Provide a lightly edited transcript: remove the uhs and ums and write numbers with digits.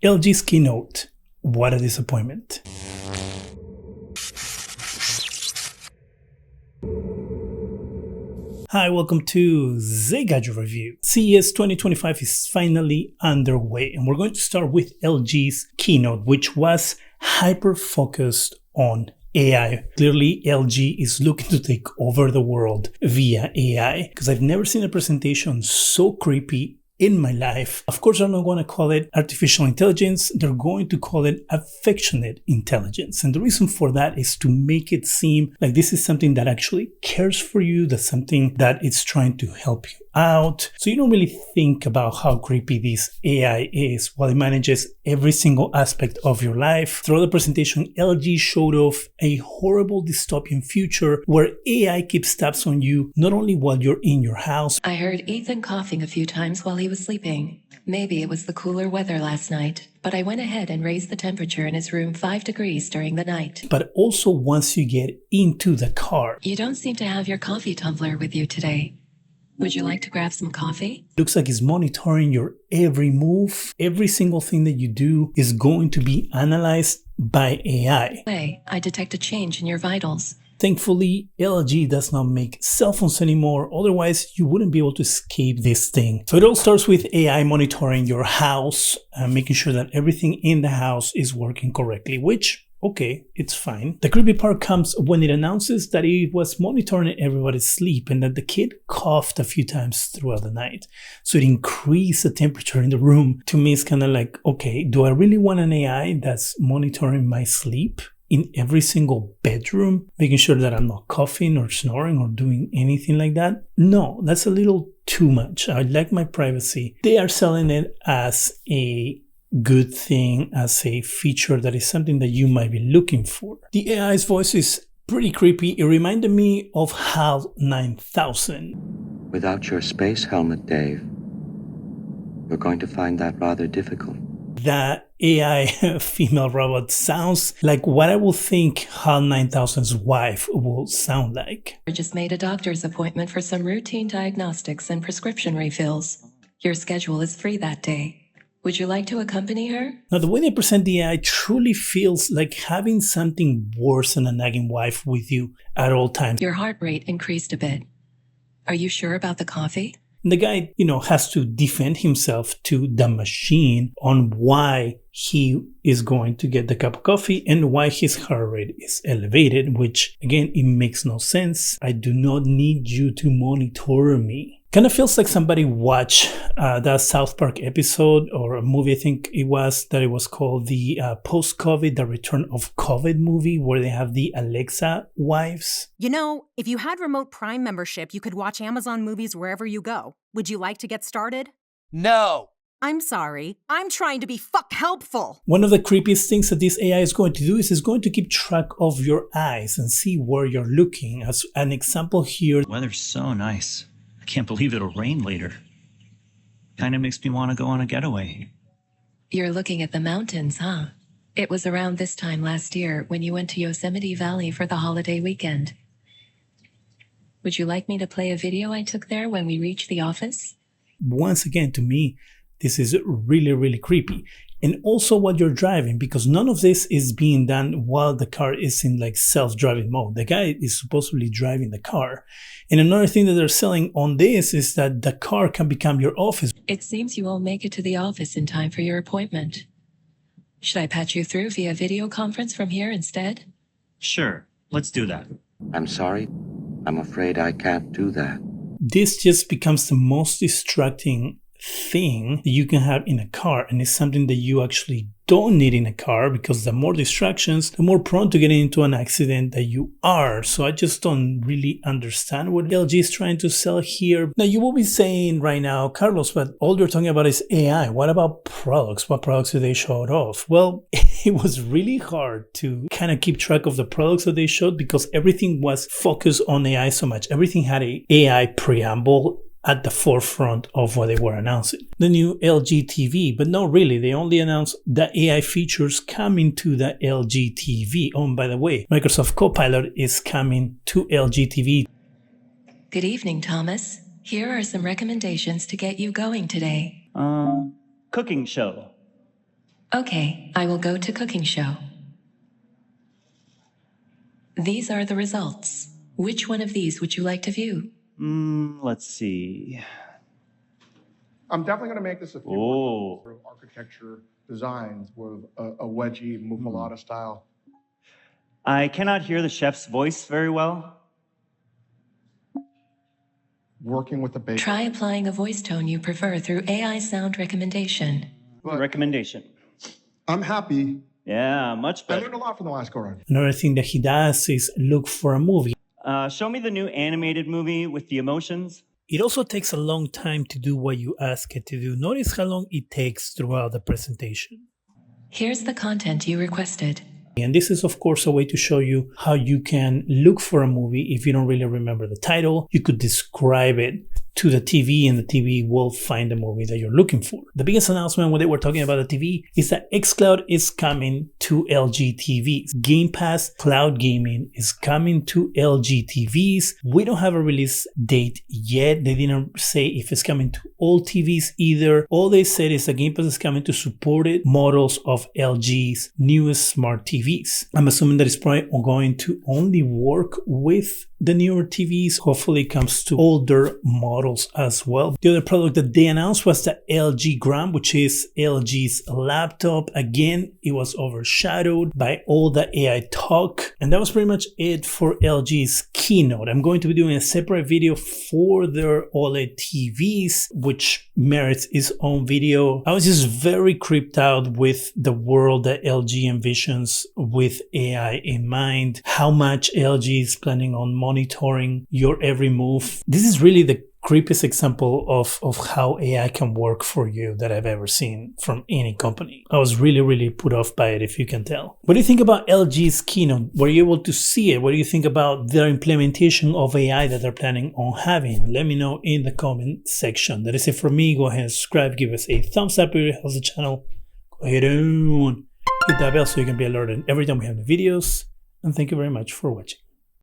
LG's keynote. What a disappointment. Hi, welcome to ZGadgetReview. CES 2025 is finally underway, and we're going to start with LG's keynote, which was hyper-focused on AI. Clearly, LG is looking to take over the world via AI, because I've never seen a presentation so creepy in my life. Of course, they're not going to call it artificial intelligence. They're going to call it affectionate intelligence. And the reason for that is to make it seem like this is something that actually cares for you, that's something that it's trying to help you out. So you don't really think about how creepy this AI is while it manages every single aspect of your life. Throughout the presentation, LG showed off a horrible dystopian future where AI keeps tabs on you, not only while you're in your house. I heard Ethan coughing a few times while he was sleeping. Maybe it was the cooler weather last night, but I went ahead and raised the temperature in his room 5 degrees during the night. But also once you get into the car. You don't seem to have your coffee tumbler with you today. Would you like to grab some coffee? Looks like it's monitoring your every move. Every single thing that you do is going to be analyzed by AI. Hey, I detect a change in your vitals. Thankfully, LG does not make cell phones anymore, otherwise you wouldn't be able to escape this thing. So it all starts with AI monitoring your house and making sure that everything in the house is working correctly, which, okay, it's fine. The creepy part comes when it announces that it was monitoring everybody's sleep and that the kid coughed a few times throughout the night. So it increased the temperature in the room. To me, it's kind of like, okay, do I really want an AI that's monitoring my sleep in every single bedroom, making sure that I'm not coughing or snoring or doing anything like that? No, that's a little too much. I like my privacy. They are selling it as a good thing, as a feature that is something that you might be looking for. The AI's voice is pretty creepy. It reminded me of HAL 9000. Without your space helmet, Dave, we're going to find that rather difficult. That AI female robot sounds like what I would think HAL 9000's wife will sound like. I just made a doctor's appointment for some routine diagnostics and prescription refills. Your schedule is free that day. Would you like to accompany her? Now, the way they present the AI truly feels like having something worse than a nagging wife with you at all times. Your heart rate increased a bit. Are you sure about the coffee? The guy, has to defend himself to the machine on why he is going to get the cup of coffee and why his heart rate is elevated, which again, it makes no sense. I do not need you to monitor me. Kind of feels like somebody watched that South Park episode or a movie, I think it was called the Post-COVID, the Return of COVID movie, where they have the Alexa wives. You know, if you had Remote Prime membership, you could watch Amazon movies wherever you go. Would you like to get started? No! I'm sorry. I'm trying to be helpful. One of the creepiest things that this AI is going to do is it's going to keep track of your eyes and see where you're looking. As an example here. The weather's so nice. I can't believe it'll rain later. Kind of makes me want to go on a getaway. You're looking at the mountains, huh? It was around this time last year when you went to Yosemite Valley for the holiday weekend. Would you like me to play a video I took there when we reach the office? Once again, to me, this is really, really creepy. And also while you're driving, because none of this is being done while the car is in like self-driving mode. The guy is supposedly driving the car. And another thing that they're selling on this is that the car can become your office. It seems you won't make it to the office in time for your appointment. Should I patch you through via video conference from here instead? Sure, let's do that. I'm sorry. I'm afraid I can't do that. This just becomes the most distracting thing that you can have in a car, and it's something that you actually don't need in a car, because the more distractions, the more prone to getting into an accident that you are. So I just don't really understand what LG is trying to sell here. Now you will be saying right now, Carlos, but all you're talking about is AI. What about products? What products did they show off? Well, it was really hard to kind of keep track of the products that they showed because everything was focused on AI so much. Everything had a AI preamble at the forefront of what they were announcing. The new LG TV, but no, really, they only announced the AI features coming to the LG TV. Oh, and by the way, Microsoft Copilot is coming to LG TV. Good evening, Thomas. Here are some recommendations to get you going today. Cooking show. Okay, I will go to cooking show. These are the results. Which one of these would you like to view? Let's see. I'm definitely going to make this a few more sort of architecture designs with a wedgie muffalata style. I cannot hear the chef's voice very well. Working with the bake. Try applying a voice tone you prefer through AI sound recommendation. Recommendation. I'm happy. Yeah, much I better. learned a lot from the last go-around. Another thing that he does is look for a movie. Show me the new animated movie with the emotions. It also takes a long time to do what you ask it to do. Notice how long it takes throughout the presentation. Here's the content you requested. And this is, of course, a way to show you how you can look for a movie if you don't really remember the title. You could describe it to the TV and the TV will find the movie that you're looking for. The biggest announcement when they were talking about the TV is that xCloud is coming to LG TVs. Game Pass Cloud Gaming is coming to LG TVs. We don't have a release date yet. They didn't say if it's coming to all TVs either. All they said is that Game Pass is coming to supported models of LG's newest smart TVs. I'm assuming that it's probably going to only work with the newer TVs. Hopefully it comes to older models as well. The other product that they announced was the LG Gram, which is LG's laptop. Again, it was overshadowed by all the AI talk. And that was pretty much it for LG's keynote. I'm going to be doing a separate video for their OLED TVs, which merits its own video. I was just very creeped out with the world that LG envisions with AI in mind, how much LG is planning on monitoring your every move. This is really the creepiest example of how AI can work for you that I've ever seen from any company. I was really put off by it, if you can tell. What do you think about LG's keynote? Were you able to see it? What do you think about their implementation of AI that they're planning on having? Let me know in the comment section. That is it for me. Go ahead and subscribe. Give us a thumbs up if it helps the channel. Go ahead and hit that bell so you can be alerted every time we have the videos. And thank you very much for watching.